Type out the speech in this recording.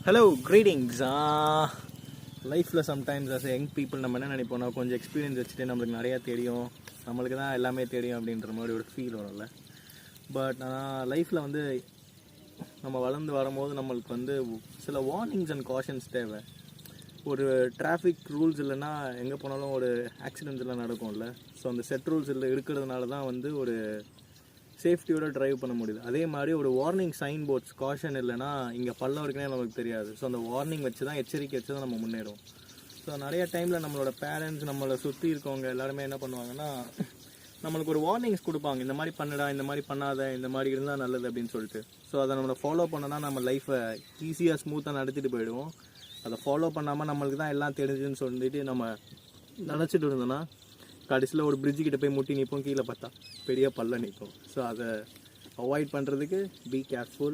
Hello greetings. லைஃப்பில் sometimes as young people நம்ம என்ன நினைப்போம்னா, கொஞ்சம் எக்ஸ்பீரியன்ஸ் வச்சுட்டு நம்மளுக்கு நிறையா தெரியும், நம்மளுக்கு தான் எல்லாமே தெரியும் அப்படின்ற மாதிரி ஒரு ஃபீல் வரும்ல. பட் ஆனால் லைஃப்பில் வந்து நம்ம வளர்ந்து வரும்போது நம்மளுக்கு வந்து சில வார்னிங்ஸ் அண்ட் காஷன்ஸ் தேவை. ஒரு டிராஃபிக் ரூல்ஸ் இல்லைன்னா எங்கே போனாலும் ஒரு ஆக்சிடென்ட்ஸ் எல்லாம் நடக்கும்ல. ஸோ அந்த செட் ரூல்ஸ் இல்லை இருக்கிறதுனால தான் வந்து ஒரு சேஃப்டியோட ட்ரைவ் பண்ண முடியுது. அதே மாதிரி ஒரு வார்னிங் சைன் போர்ட்ஸ் காஷன் இல்லைன்னா இங்கே பள்ளம் இருக்குன்னே நமக்கு தெரியாது. ஸோ அந்த வார்னிங் வச்சு தான், எச்சரிக்கை வச்சு தான் நம்ம முன்னேறும். ஸோ நிறைய டைமில் நம்மளோட பேரண்ட்ஸ், நம்மளை சுற்றி இருக்கவங்க எல்லாருமே என்ன பண்ணுவாங்கன்னா, நம்மளுக்கு ஒரு வார்னிங்ஸ் கொடுப்பாங்க, இந்த மாதிரி பண்ணுடா, இந்த மாதிரி பண்ணாத, இந்த மாதிரி இருந்தால் நல்லது அப்படின்னு சொல்லிட்டு. ஸோ அதை நம்மளை ஃபாலோ பண்ணோன்னா நம்ம லைஃப்பை ஈஸியாக ஸ்மூத்தாக நடத்திட்டு போயிடுவோம். அதை ஃபாலோ பண்ணாமல் நம்மளுக்கு தான் எல்லாம் தெரிஞ்சுன்னு சொல்லிட்டு நம்ம நினச்சிட்டு இருந்தோன்னா கடைசியில் ஒரு பிரிட்ஜுக்கிட்ட போய் முட்டி நிற்போம், கீழே பார்த்தா பெரிய பள்ளம் நிற்போம். ஸோ அதை அவாய்ட் பண்ணுறதுக்கு பி கேர்ஃபுல்.